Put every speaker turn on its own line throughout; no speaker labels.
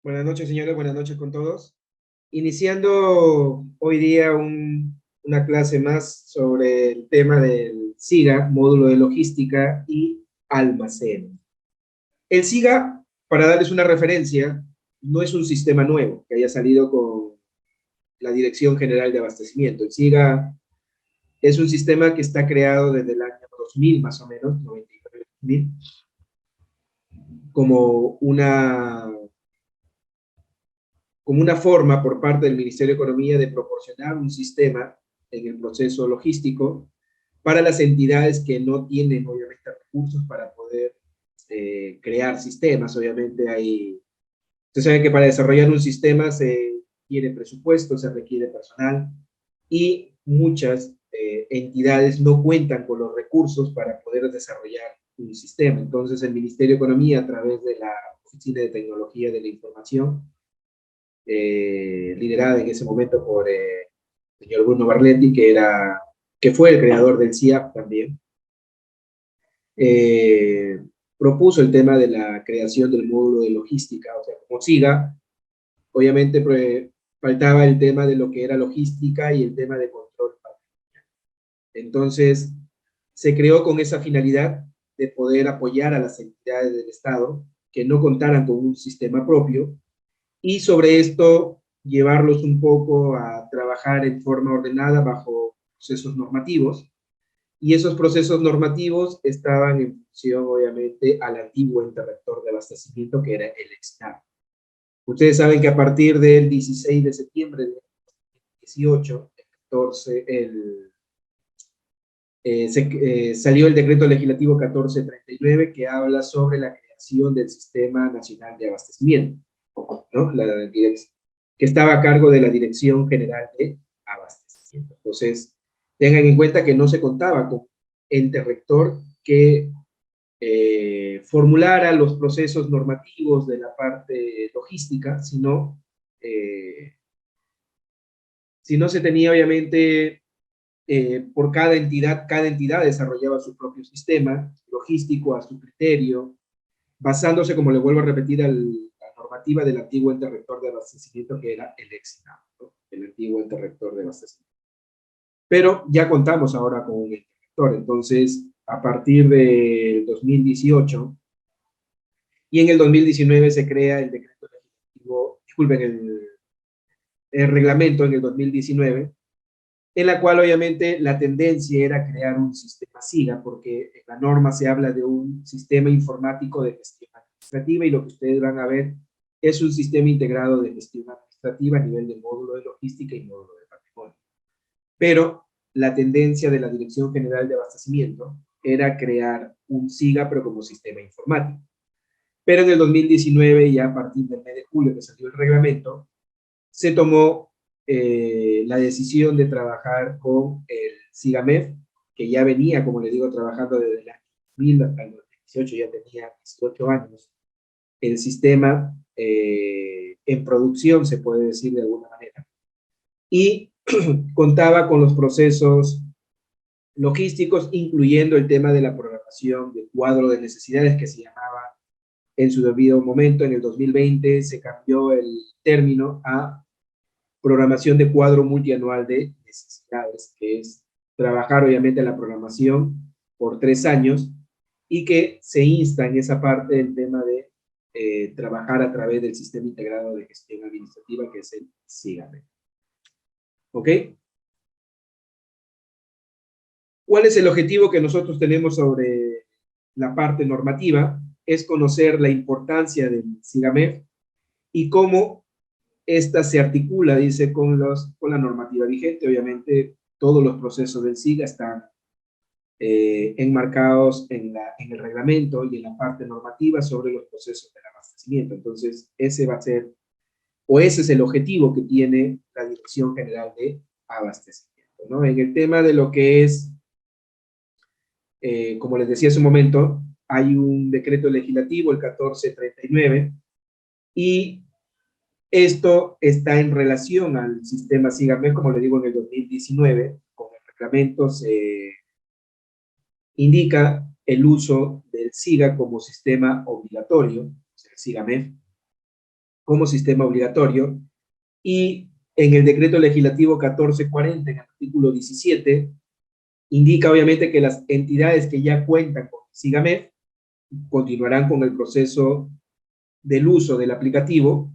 Buenas noches, señores, buenas noches con todos. Iniciando hoy día una clase más sobre el tema del SIGA, módulo de logística y almacén. El SIGA, para darles una referencia, no es un sistema nuevo que haya salido con la Dirección General de Abastecimiento. El SIGA es un sistema que está creado desde el año 2000, más o menos, 99-2000, como una forma por parte del Ministerio de Economía de proporcionar un sistema en el proceso logístico para las entidades que no tienen, obviamente, recursos para poder crear sistemas. Obviamente ustedes saben que para desarrollar un sistema se requiere presupuesto, se requiere personal y muchas entidades no cuentan con los recursos para poder desarrollar un sistema. Entonces el Ministerio de Economía, a través de la Oficina de Tecnología de la Información, liderada en ese momento por el señor Bruno Barletti, que fue el creador del CIAP también, eh, propuso el tema de la creación del módulo de logística. O sea, como SIGA, obviamente faltaba el tema de lo que era logística y el tema de control. Entonces, se creó con esa finalidad de poder apoyar a las entidades del Estado que no contaran con un sistema propio, y sobre esto llevarlos un poco a trabajar en forma ordenada bajo procesos normativos, y esos procesos normativos estaban en función, obviamente, al antiguo interrector de abastecimiento, que era el EXNAP. Ustedes saben que a partir del 16 de septiembre de 2018, salió el decreto legislativo 1439, que habla sobre la creación del Sistema Nacional de Abastecimiento, ¿no? Que estaba a cargo de la Dirección General de Abastecimiento. Entonces, tengan en cuenta que no se contaba con ente rector que formulara los procesos normativos de la parte logística, si no se tenía, obviamente, por cada entidad desarrollaba su propio sistema logístico a su criterio, basándose, como le vuelvo a repetir, la normativa del antiguo ente rector de abastecimiento, que era el EXINAB, ¿no? El antiguo ente rector de abastecimiento. Pero ya contamos ahora con un ente rector. Entonces, a partir del 2018 y en el 2019 se crea el decreto legislativo, disculpen, el reglamento en el 2019, en la cual obviamente la tendencia era crear un sistema SIGA, porque en la norma se habla de un sistema informático de gestión administrativa, y lo que ustedes van a ver es un sistema integrado de gestión administrativa a nivel de módulo de logística y módulo de patrimonio. Pero la tendencia de la Dirección General de Abastecimiento era crear un SIGA, pero como sistema informático. Pero en el 2019, ya a partir del mes de julio que salió el reglamento, se tomó la decisión de trabajar con el SIGAMEF, que ya venía, como les digo, trabajando desde el año 2000 hasta el 2018, ya tenía 18 años, el sistema en producción, se puede decir de alguna manera, y contaba con los procesos logísticos, incluyendo el tema de la programación de cuadro de necesidades, que se llamaba en su debido momento. En el 2020 se cambió el término a programación de cuadro multianual de necesidades, que es trabajar obviamente en la programación por 3 años, y que se insta en esa parte el tema de trabajar a través del Sistema Integrado de Gestión Administrativa, que es el SIGAME. ¿Ok? ¿Cuál es el objetivo que nosotros tenemos sobre la parte normativa? Es conocer la importancia del SIGAMEF y cómo esta se articula, dice, con la normativa vigente. Obviamente, todos los procesos del SIGA están enmarcados en el reglamento y en la parte normativa sobre los procesos del abastecimiento. Entonces, ese va a ser, o ese es el objetivo que tiene la Dirección General de Abastecimiento, ¿no? En el tema de lo que es, como les decía hace un momento, hay un decreto legislativo, el 1439, y esto está en relación al sistema SIGAMEF. Como le digo, en el 2019, con el reglamento se indica el uso del SIGA como sistema obligatorio, el SIGAMEF, como sistema obligatorio, y en el decreto legislativo 1440, en el artículo 17, indica obviamente que las entidades que ya cuentan con SIGAMEF continuarán con el proceso del uso del aplicativo,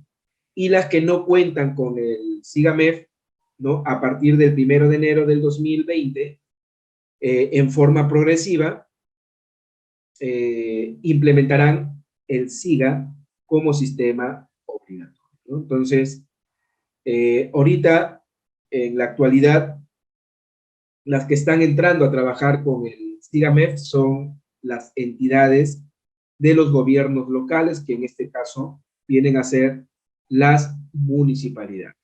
y las que no cuentan con el SIGAMEF, ¿no? A partir del 1 de enero del 2020, en forma progresiva, implementarán el SIGA como sistema obligatorio, ¿no? Entonces, ahorita, en la actualidad, las que están entrando a trabajar con el SIGAMEF son las entidades de los gobiernos locales, que en este caso vienen a ser las municipalidades.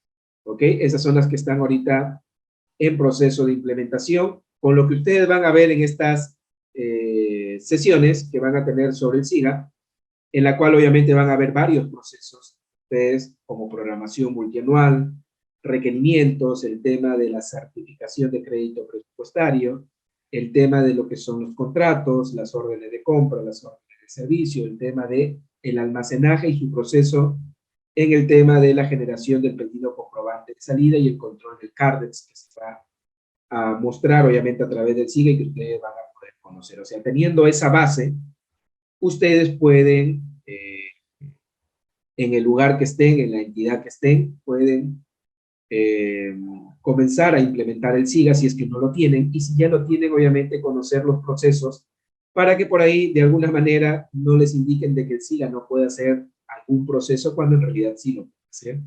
¿Ok? Esas son las que están ahorita en proceso de implementación, con lo que ustedes van a ver en estas sesiones que van a tener sobre el SIGA, en la cual obviamente van a haber varios procesos, ustedes como programación multianual, requerimientos, el tema de la certificación de crédito presupuestario, el tema de lo que son los contratos, las órdenes de compra, las órdenes de servicio, el tema de el almacenaje y su proceso en el tema de la generación del pedido comprobante de salida y el control del CARDEX, que se va a mostrar obviamente a través del SIGA y que ustedes van a poder conocer. O sea, teniendo esa base, ustedes pueden, en el lugar que estén, en la entidad que estén, pueden comenzar a implementar el SIGA si es que no lo tienen, y si ya lo tienen, obviamente conocer los procesos para que por ahí de alguna manera no les indiquen de que el SIGA no puede hacer algún proceso cuando en realidad sí lo puede hacer.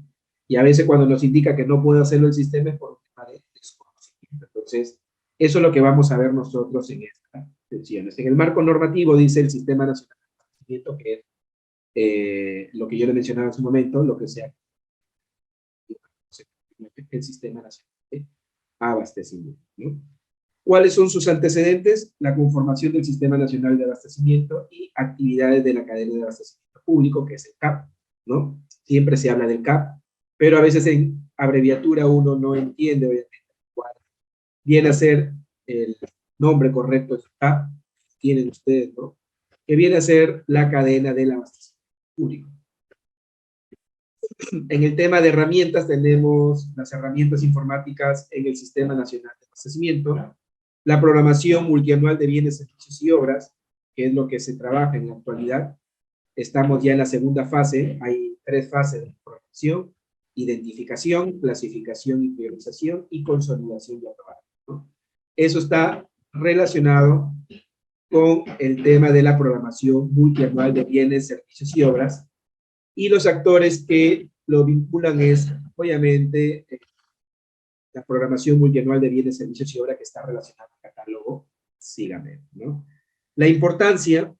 Y a veces cuando nos indica que no puede hacerlo el sistema es por un tema de desconocimiento. Entonces, eso es lo que vamos a ver nosotros en esta sesión. En el marco normativo dice el Sistema Nacional de Abastecimiento, que es lo que yo le mencionaba hace un momento, lo que sea el Sistema Nacional de Abastecimiento, ¿no? ¿Cuáles son sus antecedentes? La conformación del Sistema Nacional de Abastecimiento y actividades de la cadena de abastecimiento público, que es el CAP, ¿no? Siempre se habla del CAP, pero a veces en abreviatura uno no entiende, obviamente, cuál viene a ser el nombre correcto del CAP, tienen ustedes, ¿no? Que viene a ser la cadena del abastecimiento público. En el tema de herramientas tenemos las herramientas informáticas en el Sistema Nacional de Abastecimiento, la programación multianual de bienes, servicios y obras, que es lo que se trabaja en la actualidad. Estamos ya en la segunda fase, hay 3 fases de programación: identificación, clasificación y priorización, y consolidación y aprobación, ¿no? Eso está relacionado con el tema de la programación multianual de bienes, servicios y obras, y los actores que lo vinculan es, obviamente, la programación multianual de bienes, servicios y obras, que está relacionada al catálogo SIGAMEF, ¿no? La importancia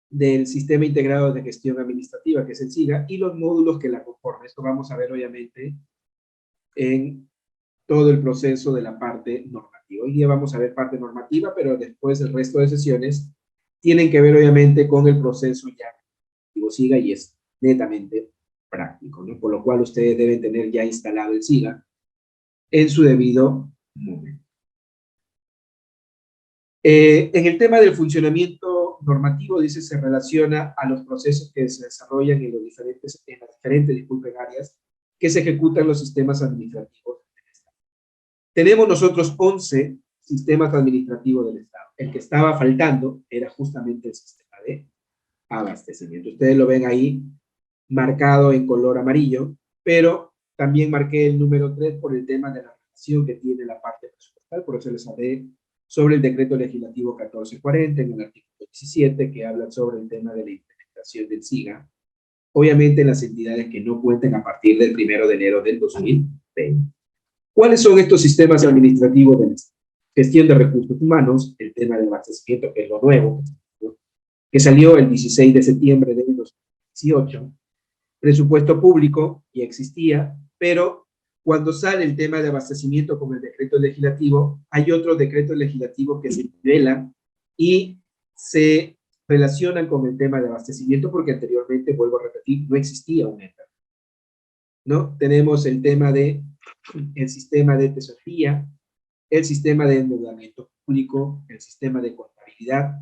del Sistema Integrado de Gestión Administrativa, que es el SIGA, y los módulos que la conforman. Esto vamos a ver, obviamente, en todo el proceso de la parte normativa. Hoy día vamos a ver parte normativa, pero después el resto de sesiones tienen que ver, obviamente, con el proceso ya SIGA, y es netamente práctico, ¿no? Por lo cual ustedes deben tener ya instalado el SIGA en su debido momento. En el tema del funcionamiento normativo, dice, se relaciona a los procesos que se desarrollan en las diferentes áreas que se ejecutan los sistemas administrativos del Estado. Tenemos nosotros 11 sistemas administrativos del Estado. El que estaba faltando era justamente el sistema de abastecimiento. Ustedes lo ven ahí marcado en color amarillo, pero también marqué el número 3 por el tema de la relación que tiene la parte presupuestal. Por eso les hablé sobre el decreto legislativo 1440 en el artículo 17, que habla sobre el tema de la implementación del SIGA, obviamente en las entidades que no cuenten a partir del 1 de enero del 2020. ¿Cuáles son estos sistemas administrativos del Estado? Gestión de recursos humanos, el tema del abastecimiento, que es lo nuevo, que salió el 16 de septiembre del 2018. Presupuesto público ya existía, pero cuando sale el tema de abastecimiento con el decreto legislativo, hay otros decretos legislativos que se nivelan y se relacionan con el tema de abastecimiento, porque anteriormente, vuelvo a repetir, no existía un ETA, ¿no? Tenemos el tema de el sistema de tesorería, el sistema de endeudamiento público, el sistema de contabilidad,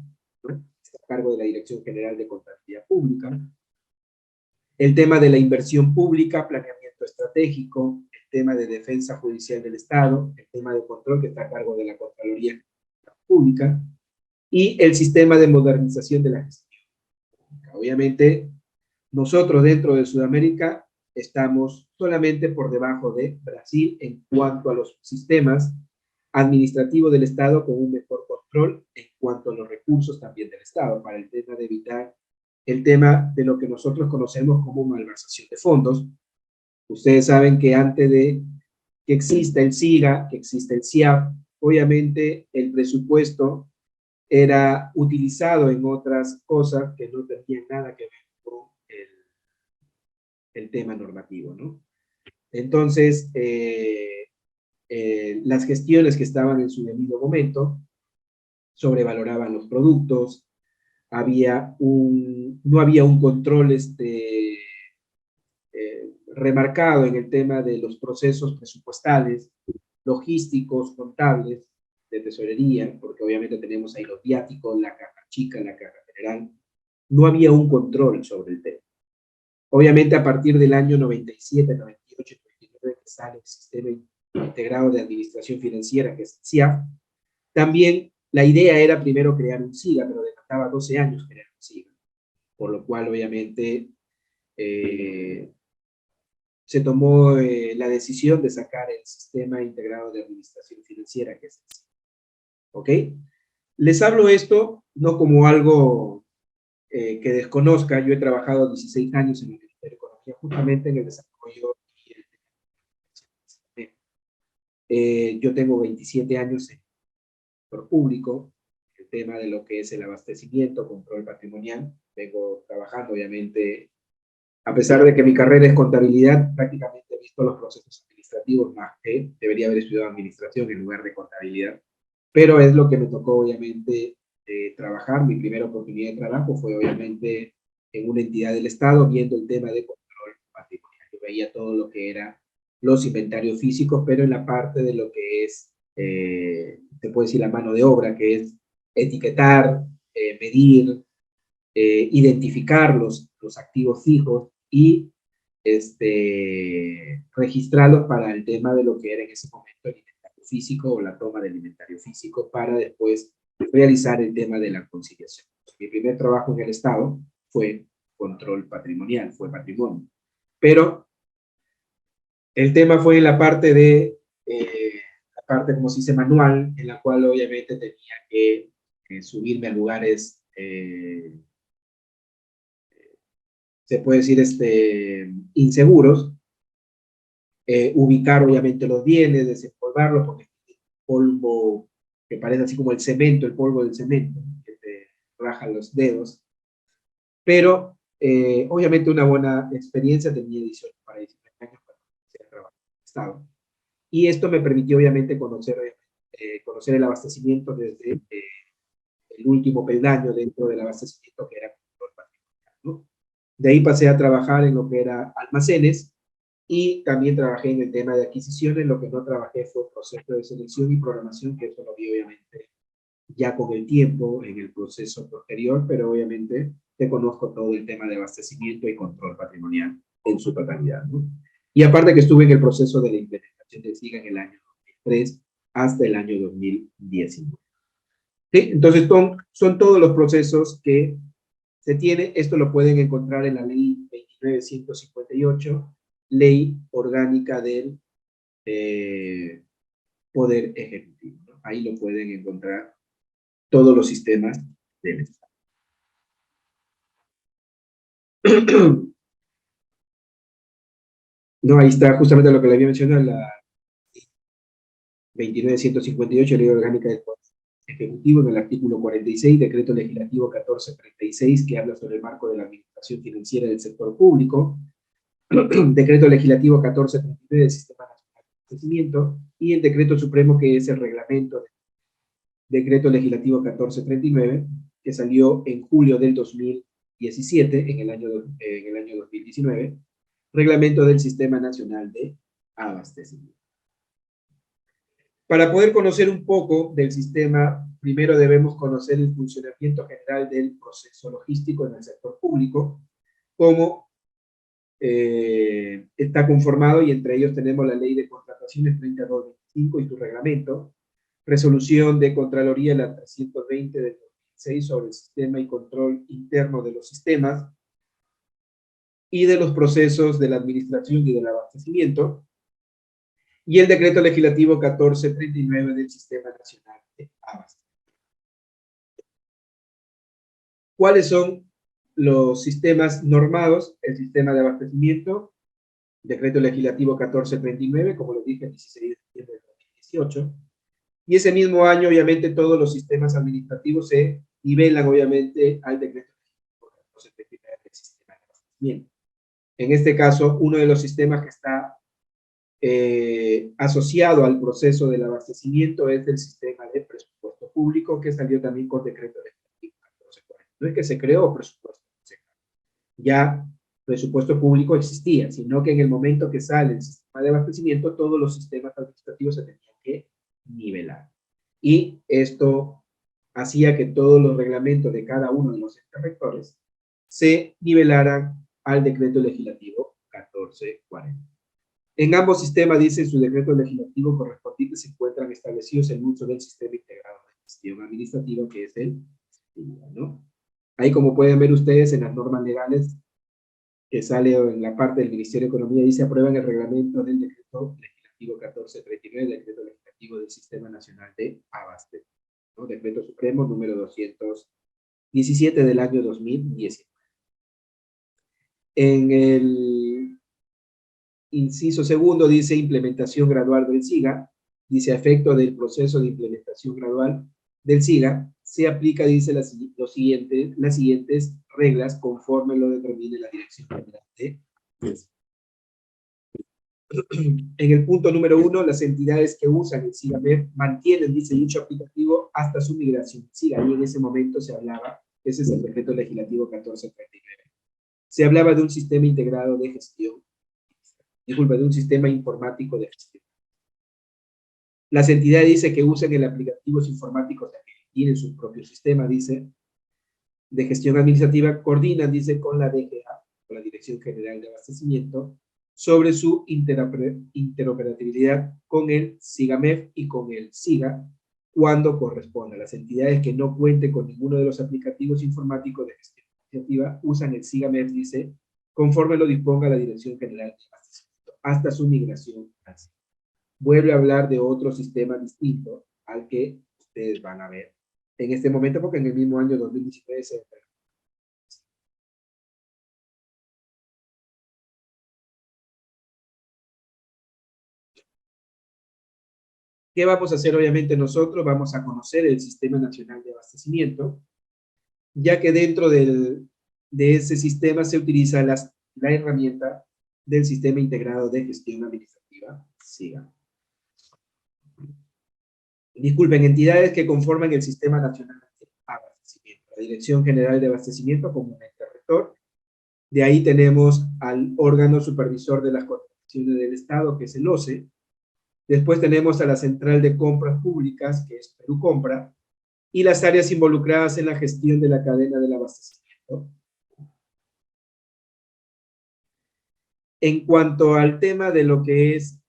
¿no? Está a cargo de la Dirección General de Contabilidad Pública, el tema de la inversión pública, planeamiento estratégico, el tema de defensa judicial del Estado, el tema de control que está a cargo de la Contraloría Pública, y el sistema de modernización de la gestión. Obviamente, nosotros dentro de Sudamérica estamos solamente por debajo de Brasil en cuanto a los sistemas administrativos del Estado, con un mejor control en cuanto a los recursos también del Estado, para el tema de evitar el tema de lo que nosotros conocemos como malversación de fondos. Ustedes saben que antes de que exista el SIGA, que exista el SIAP, obviamente el presupuesto era utilizado en otras cosas que no tenían nada que ver con el tema normativo, ¿no? Entonces, las gestiones que estaban en su debido momento sobrevaloraban los productos, no había un control remarcado en el tema de los procesos presupuestales, logísticos, contables, de tesorería, porque obviamente tenemos ahí los viáticos, la caja chica, la caja general. No había un control sobre el tema. Obviamente a partir del año 97, 98, 99, que sale el Sistema Integrado de Administración Financiera, que es el SIAF, también la idea era primero crear un SIGA, pero demandaba 12 años crear un SIGA, por lo cual obviamente se tomó la decisión de sacar el Sistema Integrado de Administración Financiera, que es el SIGA. ¿Ok? Les hablo esto no como algo que desconozca. Yo he trabajado 16 años en el Ministerio de Economía, justamente en el desarrollo y yo tengo 27 años en el sector público, el tema de lo que es el abastecimiento, control patrimonial. Vengo trabajando, obviamente, a pesar de que mi carrera es contabilidad, prácticamente he visto los procesos administrativos más que debería haber estudiado administración en lugar de contabilidad, pero es lo que me tocó, obviamente, trabajar. Mi primera oportunidad de trabajo fue, obviamente, en una entidad del Estado, viendo el tema de control patrimonial. Yo veía todo lo que era los inventarios físicos, pero en la parte de lo que es, se puede decir, la mano de obra, que es etiquetar, medir, identificar los activos fijos y registrarlos para el tema de lo que era en ese momento el inventario físico o la toma del inventario físico, para después realizar el tema de la conciliación. Mi primer trabajo en el Estado fue control patrimonial, fue patrimonio. Pero el tema fue en la parte la parte, como se dice, manual, en la cual obviamente tenía que subirme a lugares, se puede decir, inseguros, ubicar obviamente los bienes, desempolvarlos, porque el polvo que parece así como el cemento, el polvo del cemento, que te raja los dedos, pero obviamente una buena experiencia. Tenía 18 para 19 años cuando empecé a trabajar en el Estado, y esto me permitió obviamente conocer el abastecimiento desde el último peldaño dentro del abastecimiento, que era control patrimonial, ¿no? De ahí pasé a trabajar en lo que era almacenes, y también trabajé en el tema de adquisiciones. Lo que no trabajé fue proceso de selección y programación, que eso lo vi obviamente ya con el tiempo en el proceso posterior, pero obviamente te conozco todo el tema de abastecimiento y control patrimonial en su totalidad, ¿no? Y aparte que estuve en el proceso de la implementación del SIGA en el año 2003 hasta el año 2019. ¿Sí? Entonces son todos los procesos que se tiene. Esto lo pueden encontrar en la ley 29158, ley orgánica del Poder Ejecutivo, ¿no? Ahí lo pueden encontrar todos los sistemas del Estado. No, ahí está justamente lo que le había mencionado, la 29158, ley orgánica del Poder Ejecutivo, en el artículo 46, decreto legislativo 1436, que habla sobre el marco de la administración financiera del sector público, decreto legislativo 1439 del Sistema Nacional de Abastecimiento, y el decreto supremo, que es el reglamento del decreto legislativo 1439, que salió en julio del 2017, en el año 2019, reglamento del Sistema Nacional de Abastecimiento. Para poder conocer un poco del sistema, primero debemos conocer el funcionamiento general del proceso logístico en el sector público, como está conformado y entre ellos tenemos la Ley de Contrataciones 3225 y su reglamento, Resolución de Contraloría la 320 del 2006 sobre el sistema y control interno de los sistemas y de los procesos de la administración y del abastecimiento, y el Decreto Legislativo 1439 del Sistema Nacional de Abastecimiento. ¿Cuáles son los sistemas normados? El sistema de abastecimiento, Decreto Legislativo 1439, como lo dije, el 16 de septiembre de 2018. Y ese mismo año, obviamente, todos los sistemas administrativos se nivelan, obviamente, al Decreto Legislativo 1439 del sistema de abastecimiento. En este caso, uno de los sistemas que está asociado al proceso del abastecimiento es el sistema de presupuesto público, que salió también con Decreto Legislativo 1440. No es que se creó presupuesto, ya presupuesto público existía, sino que en el momento que sale el sistema de abastecimiento, todos los sistemas administrativos se tenían que nivelar. Y esto hacía que todos los reglamentos de cada uno de los entes rectores se nivelaran al decreto legislativo 1440. En ambos sistemas, dice su decreto legislativo correspondiente, se encuentran establecidos el uso del sistema integrado de gestión administrativa, que es el SIGA, ¿no? Ahí, como pueden ver ustedes en las normas legales que sale en la parte del Ministerio de Economía, dice aprueban el reglamento del decreto legislativo 1439, decreto legislativo del Sistema Nacional de Abastecimiento, ¿no? Decreto Supremo número 217 del año 2019. En el inciso segundo dice implementación gradual del SIGA, dice a efecto del proceso de implementación gradual del SIGA, se aplica, dice, las siguientes reglas conforme lo determine la Dirección General de Pesca. En el punto número 1, las entidades que usan el SIGA-MEF mantienen, dice, dicho aplicativo hasta su migración al SIGA, y en ese momento se hablaba, ese es el decreto legislativo 1439, se hablaba de un sistema integrado de gestión, de un sistema informático de gestión. Las entidades, dice, que usan el aplicativos informáticos que tienen su propio sistema, dice, de gestión administrativa, coordinan, dice, con la DGA, con la Dirección General de Abastecimiento, sobre su interoperabilidad con el SIGA-MEF y con el SIGA, cuando corresponda. Las entidades que no cuenten con ninguno de los aplicativos informáticos de gestión administrativa usan el SIGA-MEF, dice, conforme lo disponga la Dirección General de Abastecimiento, hasta su migración al SIGA. Vuelve a hablar de otro sistema distinto al que ustedes van a ver en este momento, porque en el mismo año 2019 se... ¿Qué vamos a hacer obviamente nosotros? Vamos a conocer el Sistema Nacional de Abastecimiento, ya que dentro de ese sistema se utiliza la herramienta del Sistema Integrado de Gestión Administrativa, SIGA. Disculpen, entidades que conforman el Sistema Nacional de Abastecimiento. La Dirección General de Abastecimiento como un ente rector. De ahí tenemos al órgano supervisor de las contrataciones del Estado, que es el OCE. Después tenemos a la Central de Compras Públicas, que es Perú Compra, y las áreas involucradas en la gestión de la cadena del abastecimiento. En cuanto al tema de lo que es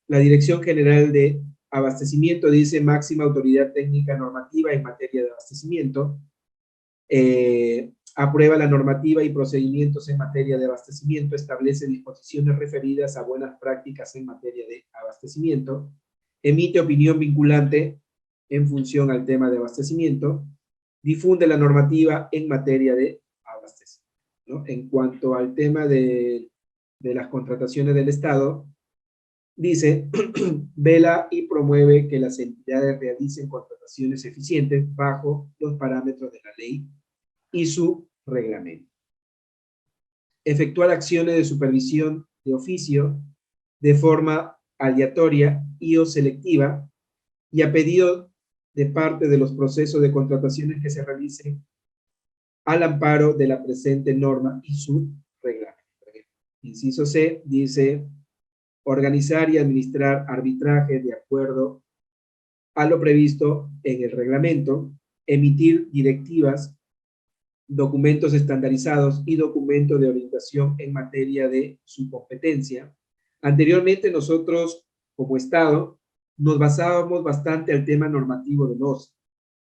la Dirección General de Abastecimiento, dice máxima autoridad técnica normativa en materia de abastecimiento, aprueba la normativa y procedimientos en materia de abastecimiento, establece disposiciones referidas a buenas prácticas en materia de abastecimiento, emite opinión vinculante en función al tema de abastecimiento, difunde la normativa en materia de abastecimiento, ¿no? En cuanto al tema de las contrataciones del Estado, dice, vela y promueve que las entidades realicen contrataciones eficientes bajo los parámetros de la ley y su reglamento. Efectuar acciones de supervisión de oficio de forma aleatoria y o selectiva y a pedido de parte de los procesos de contrataciones que se realicen al amparo de la presente norma y su reglamento. Inciso C dice organizar y administrar arbitraje de acuerdo a lo previsto en el reglamento, emitir directivas documentos estandarizados y documentos de orientación en materia de su competencia. Anteriormente nosotros, como Estado, nos basábamos bastante al tema normativo del OSCE,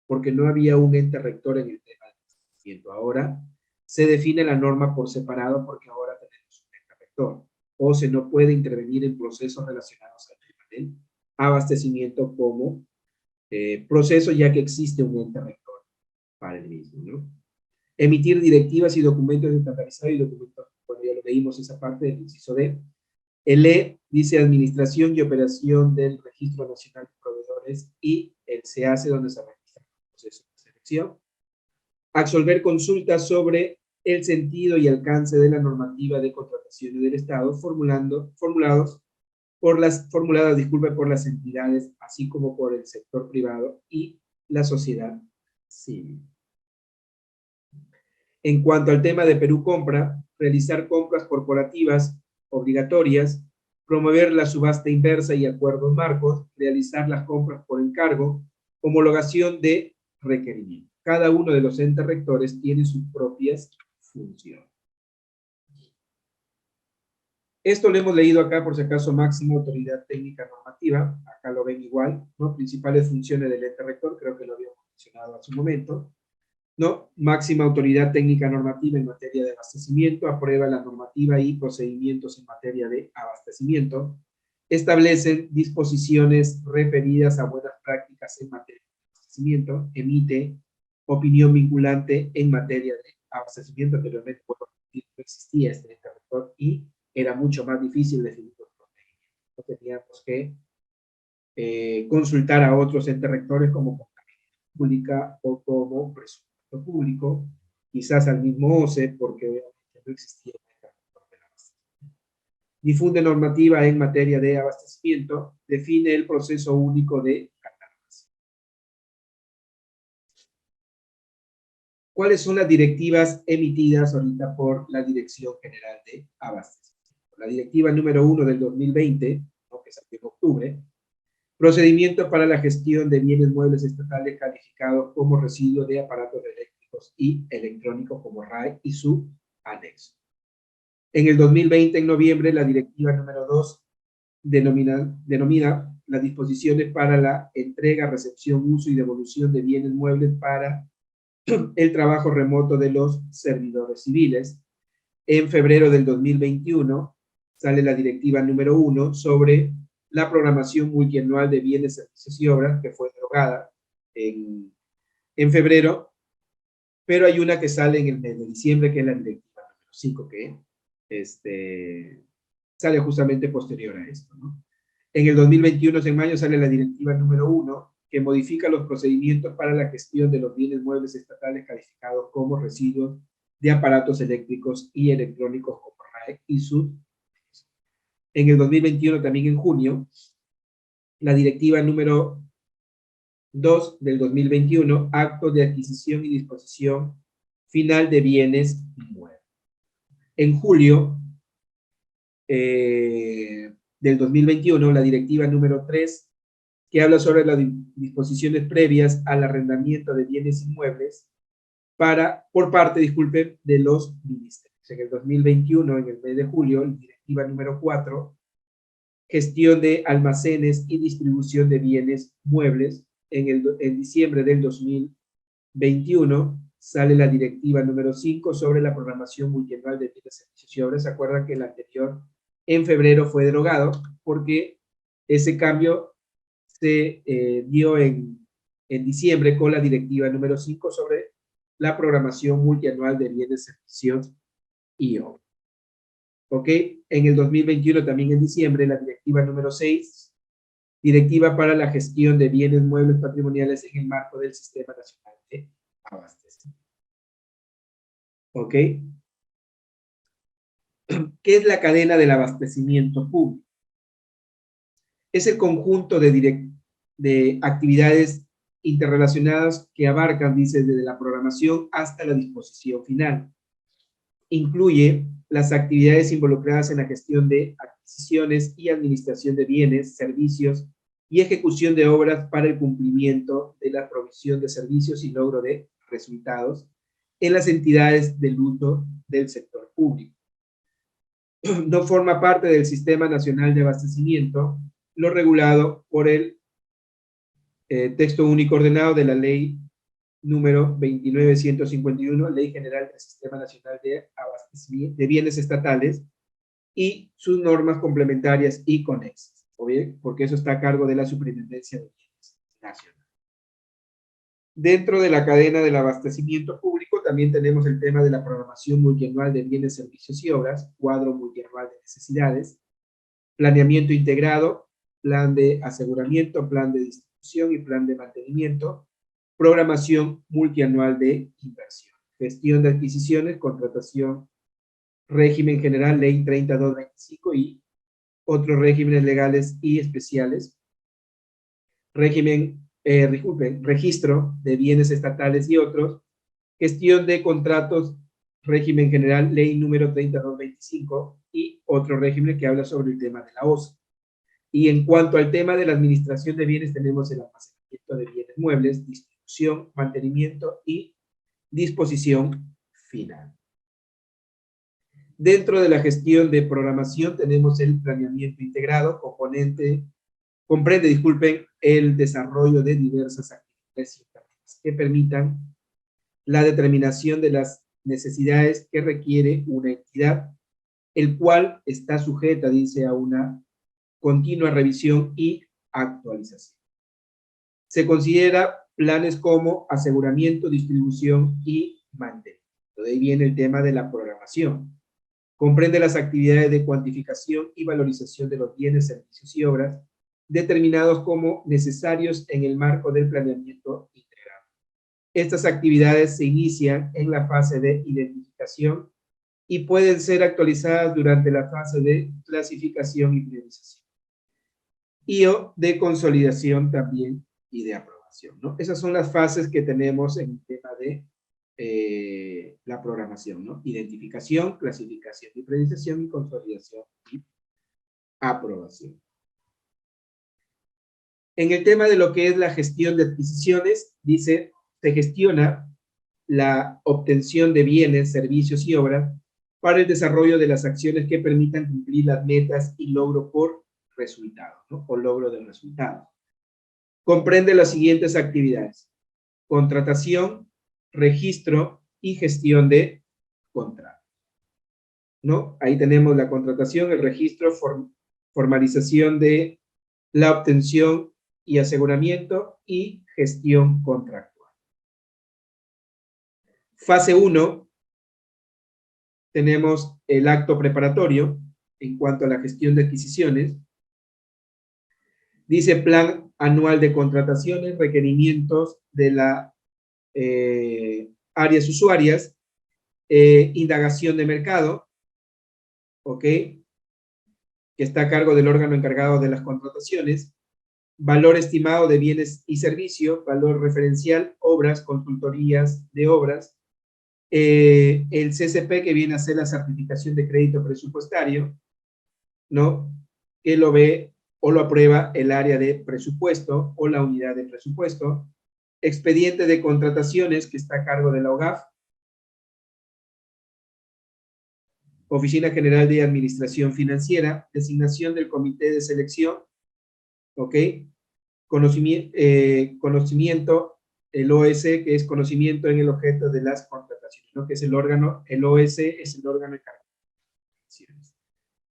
porque no había un ente rector en el tema del abastecimiento. Ahora se define la norma por separado porque ahora tenemos un ente rector. OSCE no puede intervenir en procesos relacionados al tema del abastecimiento como proceso, ya que existe un ente rector para el mismo, ¿no? Emitir directivas y documentos estandarizados y documentos, bueno, ya lo leímos esa parte del inciso D. El E dice administración y operación del Registro Nacional de Proveedores, y el C hace donde se registra el proceso de selección. Absolver consultas sobre el sentido y alcance de la normativa de contrataciones del Estado formuladas por las entidades, así como por el sector privado y la sociedad civil. En cuanto al tema de Perú Compra, realizar compras corporativas obligatorias, promover la subasta inversa y acuerdos marcos, realizar las compras por encargo, homologación de requerimientos. Cada uno de los entes rectores tiene sus propias funciones. Esto lo hemos leído acá, por si acaso, máxima autoridad técnica normativa, acá lo ven igual, ¿no? Principales funciones del ente rector, creo que lo habíamos mencionado hace un momento, ¿no? Máxima autoridad técnica normativa en materia de abastecimiento, aprueba la normativa y procedimientos en materia de abastecimiento, establecen disposiciones referidas a buenas prácticas en materia de abastecimiento, emite opinión vinculante en materia de abastecimiento. Anteriormente, no existía este ente rector y era mucho más difícil definir los procedimientos. No teníamos que consultar a otros entes rectores como contabilidad pública o como presupuesto público, quizás al mismo OCE, porque obviamente no existía el ente rector del abastecimiento. Difunde normativa en materia de abastecimiento, define el proceso único de catálogos. ¿Cuáles son las directivas emitidas ahorita por la Dirección General de Abastecimiento? La directiva número 1 del 2020, ¿no?, que salió en octubre, procedimiento para la gestión de bienes muebles estatales calificados como residuos de aparatos eléctricos y electrónicos como RAE y su anexo. En el 2020, en noviembre, la directiva número 2 denomina las disposiciones para la entrega, recepción, uso y devolución de bienes muebles para el trabajo remoto de los servidores civiles. En febrero del 2021 sale la directiva número 1 sobre la programación multianual de bienes, servicios y obras, que fue derogada en febrero, pero hay una que sale en el mes de diciembre, que es la directiva número 5, que sale justamente posterior a esto, ¿no? En el 2021, en mayo, sale la directiva número 1, que modifica los procedimientos para la gestión de los bienes muebles estatales calificados como residuos de aparatos eléctricos y electrónicos como RAE y SUD. En el 2021, también en junio, la directiva número 2 del 2021, acto de adquisición y disposición final de bienes muebles. En julio del 2021, la directiva número 3, que habla sobre las disposiciones previas al arrendamiento de bienes inmuebles por parte de los ministerios. En el 2021, en el mes de julio, la directiva número 4, gestión de almacenes y distribución de bienes muebles. En diciembre del 2021 sale la directiva número 5 sobre la programación multianual de bienes, servicios y obras. ¿Se acuerdan que el anterior en febrero fue derogado? Porque ese cambio se dio en diciembre con la directiva número 5 sobre la programación multianual de bienes, servicios y obras. ¿Ok? En el 2021, también en diciembre, la directiva número 6, directiva para la gestión de bienes muebles patrimoniales en el marco del Sistema Nacional de Abastecimiento. ¿Ok? ¿Qué es la cadena del abastecimiento público? Es el conjunto de actividades interrelacionadas que abarcan, dice, desde la programación hasta la disposición final. Incluye las actividades involucradas en la gestión de adquisiciones y administración de bienes, servicios y ejecución de obras para el cumplimiento de la provisión de servicios y logro de resultados, en las entidades del uso del sector público. No forma parte del Sistema Nacional de Abastecimiento, lo regulado por el texto único ordenado de la Ley número 29151, Ley General del Sistema Nacional de Abastecimiento de Bienes Estatales, y sus normas complementarias y conexas, ¿o bien? Porque eso está a cargo de la Superintendencia de Bienes Nacionales. Dentro de la cadena del abastecimiento público también tenemos el tema de la programación multianual de bienes, servicios y obras, cuadro multianual de necesidades, planeamiento integrado, plan de aseguramiento, plan de distribución y plan de mantenimiento, programación multianual de inversión, gestión de adquisiciones, contratación, régimen general, ley 3225 y otros regímenes legales y especiales, registro de bienes estatales y otros, gestión de contratos, régimen general, ley número 3225 y otro régimen que habla sobre el tema de la OSA. Y en cuanto al tema de la administración de bienes, tenemos el almacenamiento de bienes muebles, distribución, mantenimiento y disposición final. Dentro de la gestión de programación tenemos el planeamiento integrado, comprende el desarrollo de diversas actividades que permitan la determinación de las necesidades que requiere una entidad, el cual está sujeta, dice, a una continua revisión y actualización. Se considera planes como aseguramiento, distribución y mantenimiento. De ahí viene el tema de la programación. Comprende las actividades de cuantificación y valorización de los bienes, servicios y obras determinados como necesarios en el marco del planeamiento integrado. Estas actividades se inician en la fase de identificación y pueden ser actualizadas durante la fase de clasificación y priorización. Y o de consolidación también y de aprobación, ¿no? Esas son las fases que tenemos en el tema de la programación, ¿no? Identificación, clasificación y priorización y consolidación y aprobación. En el tema de lo que es la gestión de adquisiciones, dice, se gestiona la obtención de bienes, servicios y obras para el desarrollo de las acciones que permitan cumplir las metas y logro por resultado, ¿no? O logro del resultado. Comprende las siguientes actividades: contratación, registro y gestión de contratos, ¿no? Ahí tenemos la contratación, el registro, formalización de la obtención y aseguramiento y gestión contractual. Fase 1, tenemos el acto preparatorio en cuanto a la gestión de adquisiciones. Dice plan anual de contrataciones, requerimientos de las áreas usuarias, indagación de mercado, ¿ok? Que está a cargo del órgano encargado de las contrataciones, valor estimado de bienes y servicios, valor referencial, obras, consultorías de obras, el CCP, que viene a ser la certificación de crédito presupuestario, ¿no? Que lo ve o lo aprueba el área de presupuesto o la unidad de presupuesto, expediente de contrataciones que está a cargo de la OGAF, Oficina General de Administración Financiera, designación del comité de selección, ¿ok? Conocimiento, el OS, que es conocimiento en el objeto de las contrataciones, ¿no? Que es el órgano, el OS es el órgano encargado.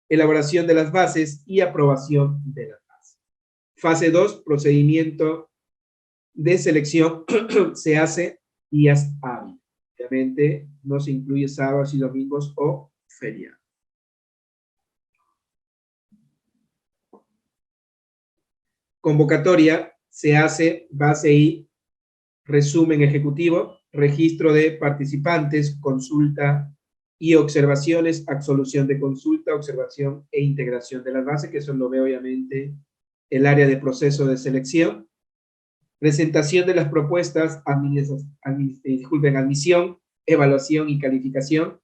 Elaboración de las bases y aprobación de las bases. Fase 2, procedimiento de selección, se hace días hábiles. Obviamente no se incluye sábados y domingos o feriados. Convocatoria, se hace base y resumen ejecutivo, registro de participantes, consulta y observaciones, absolución de consulta, observación e integración de las bases, que eso lo ve obviamente el área de proceso de selección. Presentación de las propuestas, admisión, evaluación y calificación,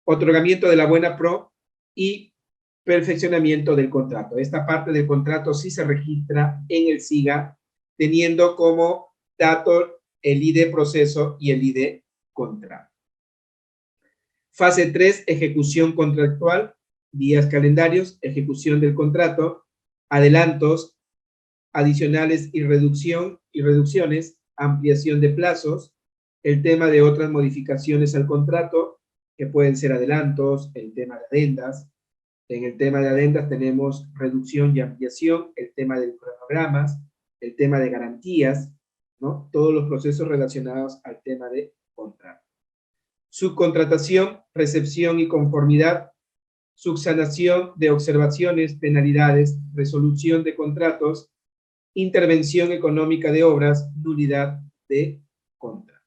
otorgamiento de la buena pro y perfeccionamiento del contrato. Esta parte del contrato sí se registra en el SIGA, teniendo como dato el ID proceso y el ID contrato. Fase 3, ejecución contractual, días calendarios, ejecución del contrato, adelantos adicionales y reducciones, ampliación de plazos, el tema de otras modificaciones al contrato, que pueden ser adelantos, el tema de adendas. En el tema de adendas tenemos reducción y ampliación, el tema de cronogramas, el tema de garantías, ¿no? Todos los procesos relacionados al tema de contrato. Subcontratación, recepción y conformidad, subsanación de observaciones, penalidades, resolución de contratos, intervención económica de obras, nulidad de contrato.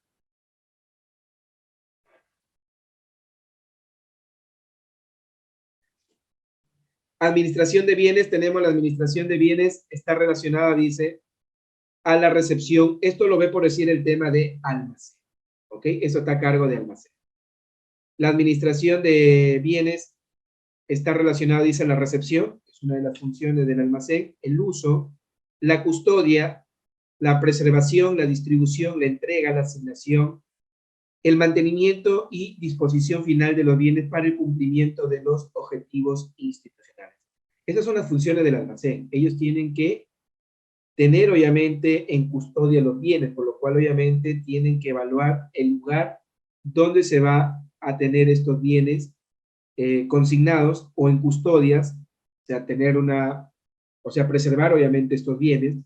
Administración de bienes, tenemos la administración de bienes, está relacionada, dice, a la recepción. Esto lo ve por decir el tema de almacén, ¿ok? Eso está a cargo de almacén. La administración de bienes está relacionada, dice, a la recepción, es una de las funciones del almacén, el uso, la custodia, la preservación, la distribución, la entrega, la asignación, el mantenimiento y disposición final de los bienes para el cumplimiento de los objetivos institucionales. Estas son las funciones del almacén. Ellos tienen que tener, obviamente, en custodia los bienes, por lo cual, obviamente, tienen que evaluar el lugar donde se va a tener estos bienes consignados o en custodias, o sea, preservar, obviamente, estos bienes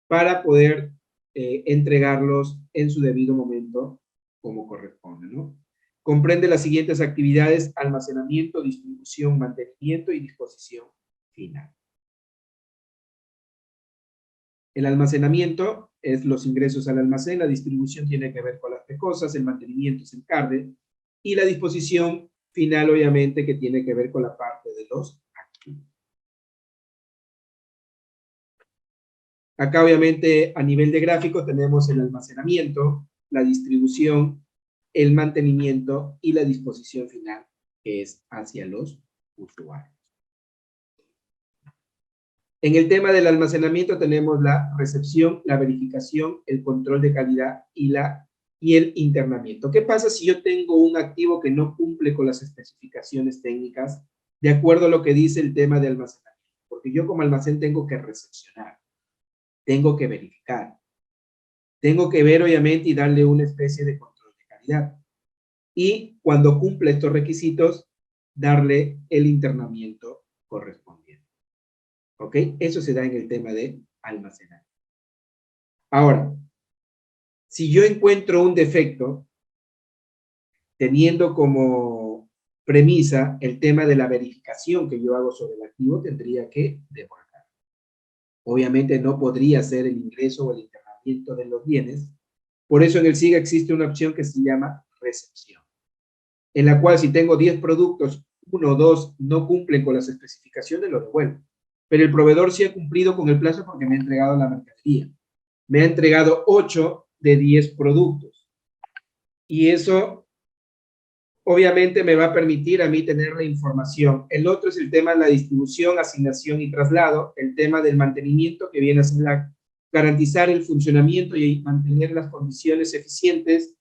para poder entregarlos en su debido momento como corresponde, ¿no? Comprende las siguientes actividades: almacenamiento, distribución, mantenimiento y disposición final. El almacenamiento es los ingresos al almacén, la distribución tiene que ver con las cosas, el mantenimiento es el carde, y la disposición final, obviamente, que tiene que ver con la parte de los activos. Acá, obviamente, a nivel de gráfico tenemos el almacenamiento, la distribución, el mantenimiento y la disposición final, que es hacia los usuarios. En el tema del almacenamiento tenemos la recepción, la verificación, el control de calidad y el internamiento. ¿Qué pasa si yo tengo un activo que no cumple con las especificaciones técnicas de acuerdo a lo que dice el tema de almacenamiento? Porque yo como almacén tengo que recepcionar, tengo que verificar, tengo que ver, obviamente, y darle una especie de control de calidad. Y cuando cumple estos requisitos, darle el internamiento correspondiente. ¿Ok? Eso se da en el tema de almacenar. Ahora, si yo encuentro un defecto, teniendo como premisa el tema de la verificación que yo hago sobre el activo, tendría que devolver. Obviamente no podría ser el ingreso o el internamiento de los bienes. Por eso en el SIGA existe una opción que se llama recepción, en la cual si tengo 10 productos, 1 o 2 no cumplen con las especificaciones, lo devuelvo. Pero el proveedor sí ha cumplido con el plazo porque me ha entregado la mercadería. Me ha entregado 8 de 10 productos. Y eso obviamente me va a permitir a mí tener la información. El otro es el tema de la distribución, asignación y traslado, el tema del mantenimiento, que viene a ser garantizar el funcionamiento y mantener las condiciones eficientes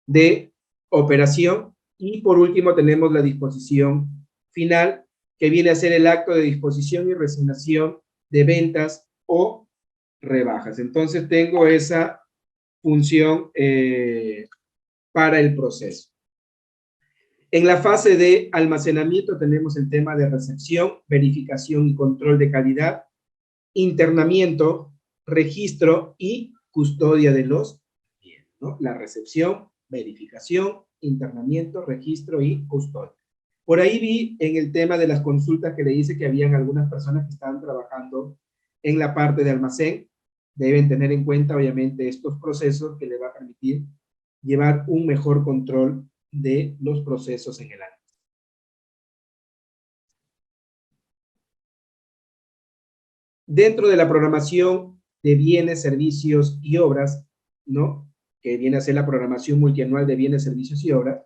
de operación. Y por último tenemos la disposición final, que viene a ser el acto de disposición y resignación de ventas o rebajas. Entonces tengo esa función para el proceso. En la fase de almacenamiento tenemos el tema de recepción, verificación y control de calidad, internamiento, registro y custodia de los bienes, ¿no? La recepción, verificación, internamiento, registro y custodia. Por ahí vi en el tema de las consultas que le hice que habían algunas personas que estaban trabajando en la parte de almacén. Deben tener en cuenta, obviamente, estos procesos que le va a permitir llevar un mejor control de los procesos en el almacén. Dentro de la programación de bienes, servicios y obras, ¿no? Que viene a ser la programación multianual de bienes, servicios y obras,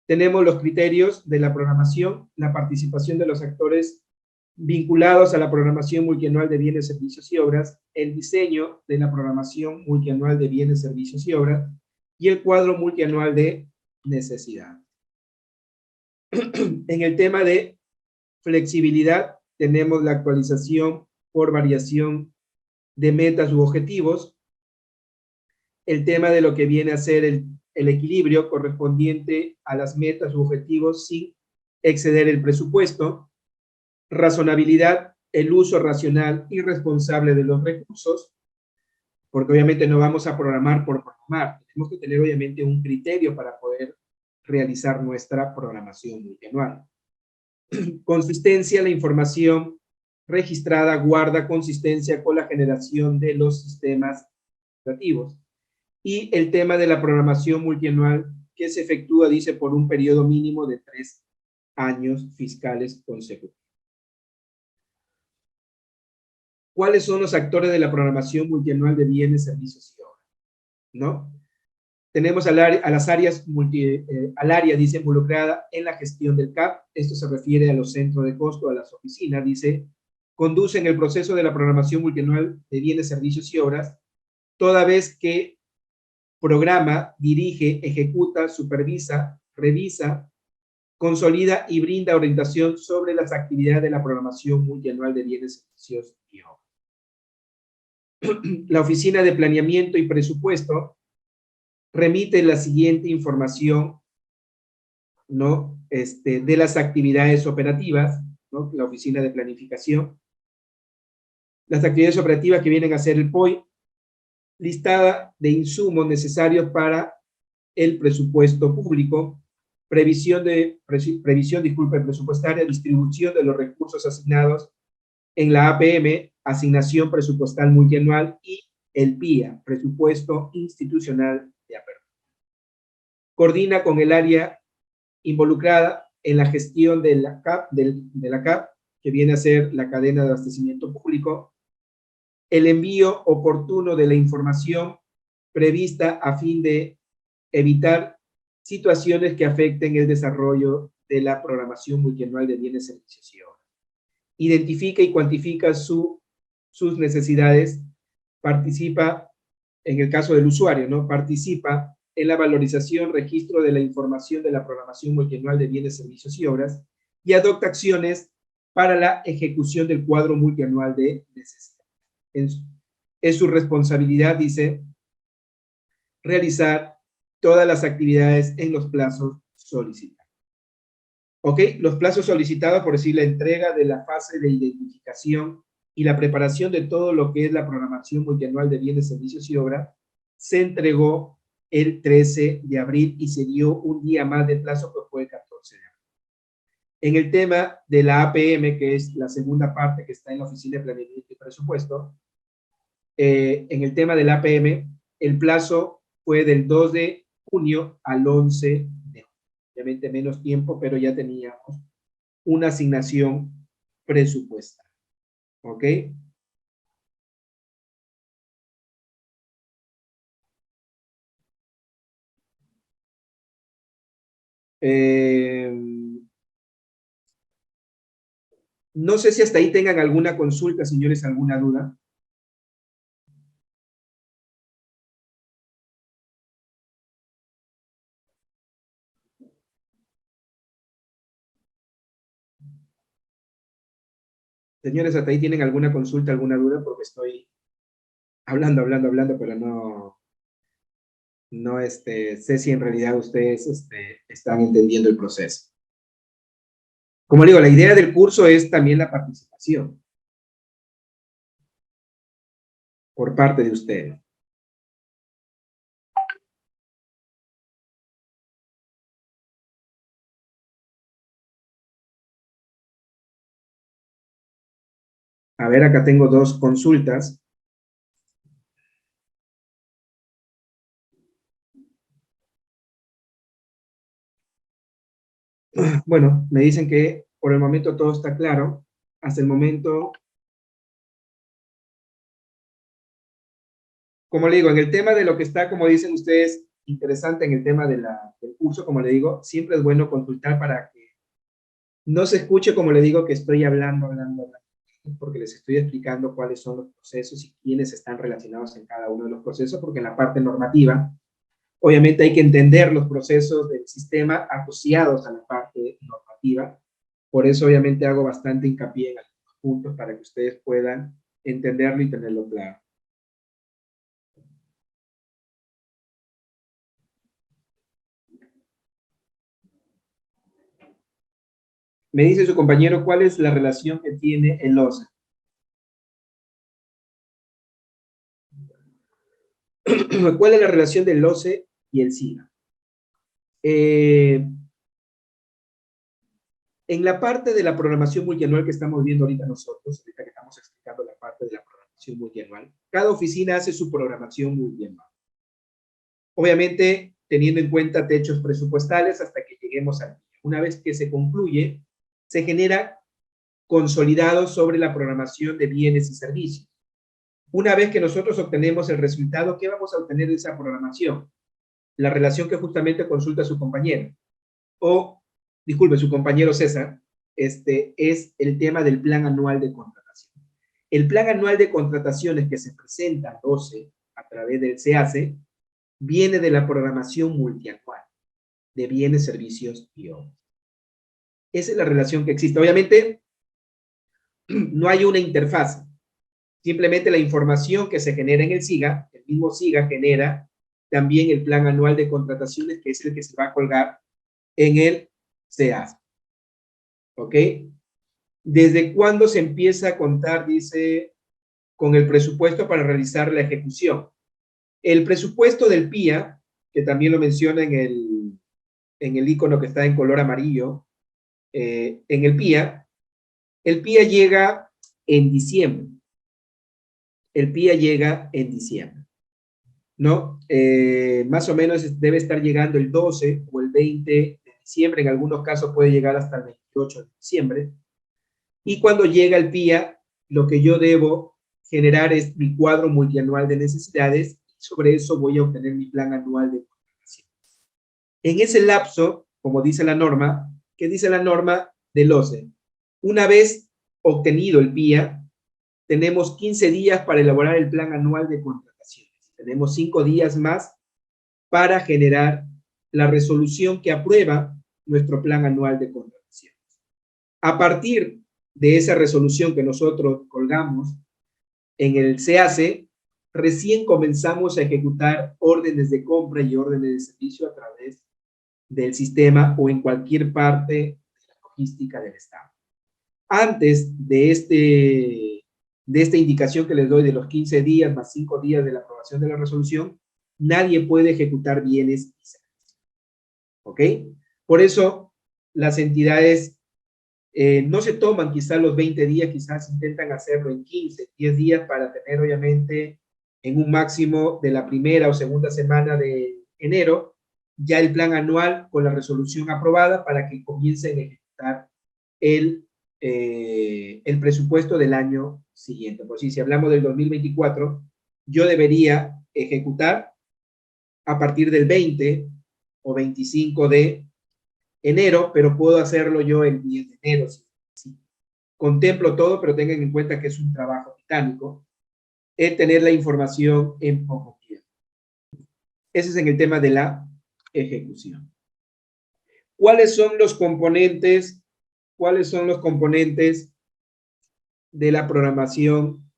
tenemos los criterios de la programación, la participación de los actores vinculados a la programación multianual de bienes, servicios y obras, el diseño de la programación multianual de bienes, servicios y obras, y el cuadro multianual de necesidades. En el tema de flexibilidad, tenemos la actualización por variación de metas u objetivos, el tema de lo que viene a ser el equilibrio correspondiente a las metas u objetivos sin exceder el presupuesto, razonabilidad, el uso racional y responsable de los recursos, porque obviamente no vamos a programar por programar, tenemos que tener obviamente un criterio para poder realizar nuestra programación multianual. Consistencia, la información registrada guarda consistencia con la generación de los sistemas operativos. Y el tema de la programación multianual que se efectúa, dice, por un periodo mínimo de 3 años fiscales consecutivos. ¿Cuáles son los actores de la programación multianual de bienes, servicios y obras? ¿No? Tenemos al área, dice, involucrada en la gestión del CAP. Esto se refiere a los centros de costo, a las oficinas, dice, conducen el proceso de la programación multianual de bienes, servicios y obras, toda vez que programa, dirige, ejecuta, supervisa, revisa, consolida y brinda orientación sobre las actividades de la programación multianual de bienes, servicios y obras. La Oficina de Planeamiento y Presupuesto remite la siguiente información, ¿no? De las actividades operativas, ¿no? La Oficina de Planificación. Las actividades operativas que vienen a ser el POI, listada de insumos necesarios para el presupuesto público, previsión presupuestaria, distribución de los recursos asignados en la APM, asignación presupuestal multianual, y el PIA, presupuesto institucional de apertura. Coordina con el área involucrada en la gestión de la CAP, que viene a ser la cadena de abastecimiento público, el envío oportuno de la información prevista a fin de evitar situaciones que afecten el desarrollo de la programación multianual de bienes, servicios y obras. Identifica y cuantifica sus necesidades, participa, en el caso del usuario, ¿no? Participa en la valorización, registro de la información de la programación multianual de bienes, servicios y obras, y adopta acciones para la ejecución del cuadro multianual de necesidades. Es su responsabilidad, dice, realizar todas las actividades en los plazos solicitados. ¿Ok? Los plazos solicitados, por decir, la entrega de la fase de identificación y la preparación de todo lo que es la programación multianual de bienes, servicios y obras, se entregó el 13 de abril y se dio un día más de plazo, que fue el 14 de abril. En el tema de la APM, que es la segunda parte que está en la Oficina de Planeamiento y Presupuesto, en el tema de la APM, el plazo fue del 2 de junio al 11 de junio. Obviamente menos tiempo, pero ya teníamos una asignación presupuestal. ¿Ok? No sé si hasta ahí tengan alguna consulta, señores, alguna duda. Señores, hasta ahí tienen alguna consulta, alguna duda, porque estoy hablando, pero no sé si en realidad ustedes están entendiendo el proceso. Como digo, la idea del curso es también la participación por parte de ustedes. A ver, acá tengo dos consultas. Bueno, me dicen que por el momento todo está claro. Hasta el momento, como le digo, en el tema de lo que está, como dicen ustedes, interesante en el tema del curso, como le digo, siempre es bueno consultar para que no se escuche, como le digo, que estoy hablando, porque les estoy explicando cuáles son los procesos y quiénes están relacionados en cada uno de los procesos, porque en la parte normativa, obviamente hay que entender los procesos del sistema asociados a la parte normativa. normativa. Por eso obviamente hago bastante hincapié en algunos puntos para que ustedes puedan entenderlo y tenerlo claro. Me dice su compañero, ¿cuál es la relación que tiene el OCE? ¿Cuál es la relación del OCE y el SIGA? En la parte de la programación multianual que estamos viendo ahorita nosotros, ahorita que estamos explicando la parte de la programación multianual, cada oficina hace su programación multianual. Obviamente, teniendo en cuenta techos presupuestales hasta que lleguemos al día. Una vez que se concluye, se genera consolidado sobre la programación de bienes y servicios. Una vez que nosotros obtenemos el resultado, ¿qué vamos a obtener de esa programación? La relación que justamente consulta su compañero. O, disculpe, su compañero César, es el tema del plan anual de contratación. El plan anual de contrataciones que se presenta al 12 a través del SEACE viene de la programación multianual de bienes, servicios y obras. Esa es la relación que existe. Obviamente, no hay una interfaz. Simplemente la información que se genera en el SIGA, el mismo SIGA genera también el plan anual de contrataciones, que es el que se va a colgar en el SEACE. ¿Ok? ¿Desde cuándo se empieza a contar, dice, con el presupuesto para realizar la ejecución? El presupuesto del PIA, que también lo menciona en el icono que está en color amarillo, en el PIA llega en diciembre. El PIA llega en diciembre, ¿no? Más o menos debe estar llegando el 12 o el 20 de diciembre, en algunos casos puede llegar hasta el 28 de diciembre. Y cuando llega el PIA, lo que yo debo generar es mi cuadro multianual de necesidades y sobre eso voy a obtener mi plan anual de contratación. En ese lapso, como dice la norma, ¿qué dice la norma del OCE? Una vez obtenido el PIA, tenemos 15 días para elaborar el plan anual de contrataciones. Tenemos 5 días más para generar la resolución que aprueba nuestro plan anual de contrataciones. A partir de esa resolución que nosotros colgamos en el SEACE, recién comenzamos a ejecutar órdenes de compra y órdenes de servicio a través del sistema o en cualquier parte de la logística del Estado. Antes de esta indicación que les doy de los 15 días más 5 días de la aprobación de la resolución, nadie puede ejecutar bienes y servicios. ¿Ok? Por eso, las entidades no se toman quizás los 20 días, quizás intentan hacerlo en 15, 10 días para tener obviamente en un máximo de la primera o segunda semana de enero ya el plan anual con la resolución aprobada para que comiencen a ejecutar el presupuesto del año siguiente. Por si hablamos del 2024, yo debería ejecutar a partir del 20 o 25 de enero, pero puedo hacerlo yo el 10 de enero. Sí. Contemplo todo, pero tengan en cuenta que es un trabajo titánico el tener la información en poco tiempo. Ese es en el tema de la ejecución. ¿Cuáles son los componentes? ¿Cuáles son los componentes de la programación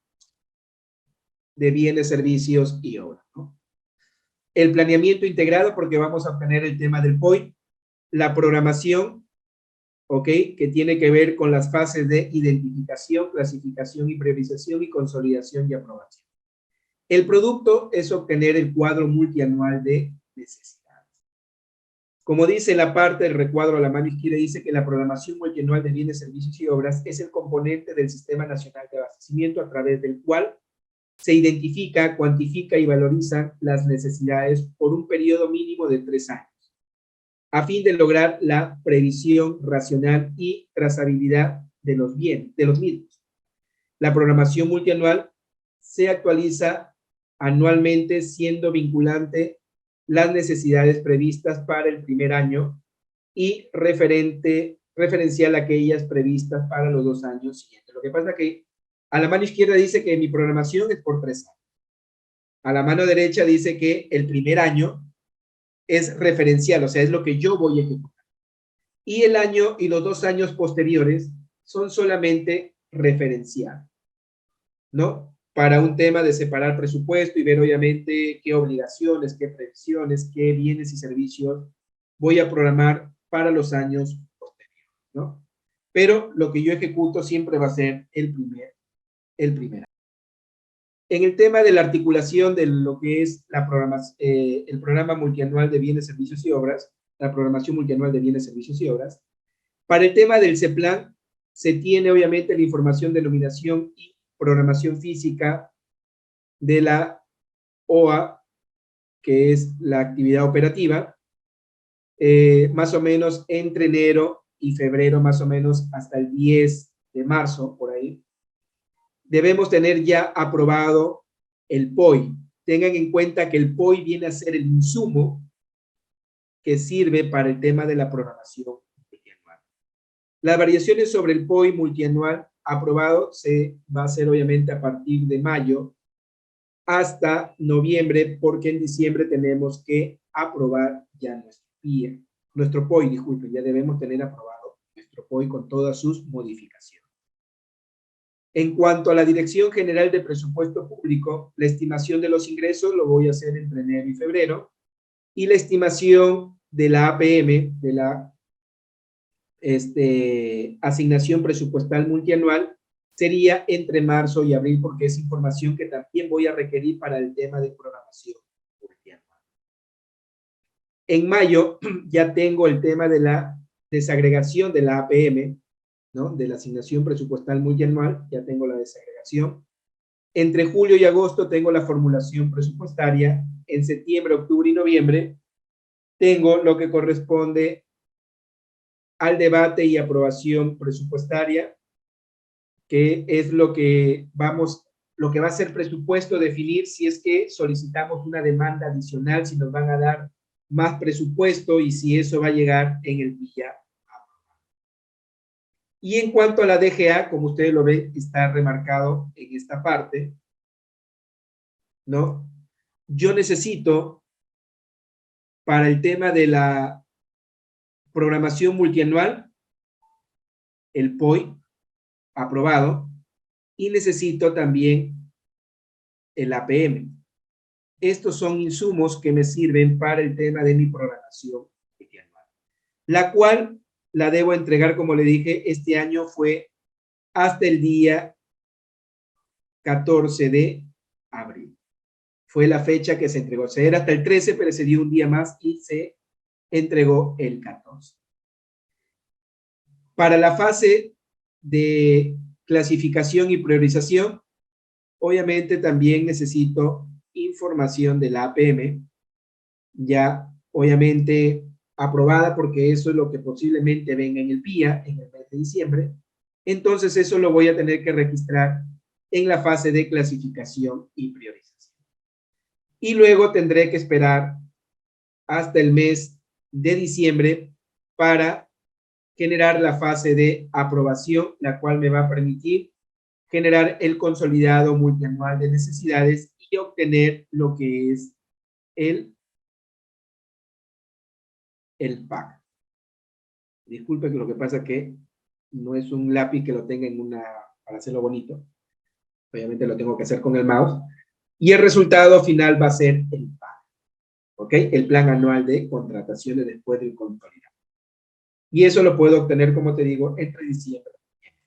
de bienes, servicios y obras, ¿no? El planeamiento integrado, porque vamos a obtener el tema del POI, la programación, ¿ok? Que tiene que ver con las fases de identificación, clasificación y priorización y consolidación y aprobación. El producto es obtener el cuadro multianual de necesidades. Como dice la parte del recuadro a la mano izquierda, dice que la programación multianual de bienes, servicios y obras es el componente del Sistema Nacional de Abastecimiento a través del cual se identifica, cuantifica y valoriza las necesidades por un periodo mínimo de 3 años, a fin de lograr la previsión racional y trazabilidad de los bienes, de los mismos. La programación multianual se actualiza anualmente, siendo vinculante las necesidades previstas para el primer año y referencial a aquellas previstas para los 2 años siguientes. Lo que pasa es que a la mano izquierda dice que mi programación es por 3 años. A la mano derecha dice que el primer año es referencial, o sea, es lo que yo voy a ejecutar. y el año y los 2 años posteriores son solamente referenciales, ¿no? Para un tema de separar presupuesto y ver obviamente qué obligaciones, qué previsiones, qué bienes y servicios voy a programar para los años posteriores, ¿no? Pero lo que yo ejecuto siempre va a ser el primer año. En el tema de la articulación de lo que es el programa multianual de bienes, servicios y obras, la programación multianual de bienes, servicios y obras, para el tema del CEPLAN, se tiene obviamente la información de nominación y programación física de la OA, que es la actividad operativa, más o menos entre enero y febrero, más o menos hasta el 10 de marzo, por ahí. Debemos tener ya aprobado el POI. Tengan en cuenta que el POI viene a ser el insumo que sirve para el tema de la programación multianual. Las variaciones sobre el POI multianual aprobado se va a hacer obviamente a partir de mayo hasta noviembre, porque en diciembre tenemos que aprobar ya nuestro POI, disculpen, ya debemos tener aprobado nuestro POI con todas sus modificaciones. En cuanto a la Dirección General de Presupuesto Público, la estimación de los ingresos lo voy a hacer entre enero y febrero, y la estimación de la APM, de la asignación presupuestal multianual, sería entre marzo y abril, porque es información que también voy a requerir para el tema de programación multianual. En mayo ya tengo el tema de la desagregación de la APM, ¿no? De la asignación presupuestal multianual, ya tengo la desagregación. Entre julio y agosto tengo la formulación presupuestaria. En septiembre, octubre y noviembre tengo lo que corresponde al debate y aprobación presupuestaria, que es lo que va a ser presupuesto, definir si es que solicitamos una demanda adicional, si nos van a dar más presupuesto y si eso va a llegar en el día. Y en cuanto a la DGA, como ustedes lo ven, está remarcado en esta parte, ¿no? Yo necesito, para el tema de la programación multianual, el POI aprobado, y necesito también el APM. Estos son insumos que me sirven para el tema de mi programación multianual, la cual la debo entregar, como le dije, este año fue hasta el día 14 de abril. Fue la fecha que se entregó. O sea, era hasta el 13, pero se dio un día más y se entregó el 14. Para la fase de clasificación y priorización, obviamente también necesito información de la APM, ya obviamente aprobada, porque eso es lo que posiblemente venga en el PIA en el mes de diciembre. Entonces eso lo voy a tener que registrar en la fase de clasificación y priorización. Y luego tendré que esperar hasta el mes de diciembre para generar la fase de aprobación, la cual me va a permitir generar el consolidado multianual de necesidades y obtener lo que es el PAC. Disculpe que lo que pasa es que no es un lápiz que lo tenga en para hacerlo bonito. Obviamente lo tengo que hacer con el mouse. Y el resultado final va a ser el PAC. ¿Ok? El plan anual de contrataciones después del consolidado. Y eso lo puedo obtener, como te digo, entre diciembre y enero.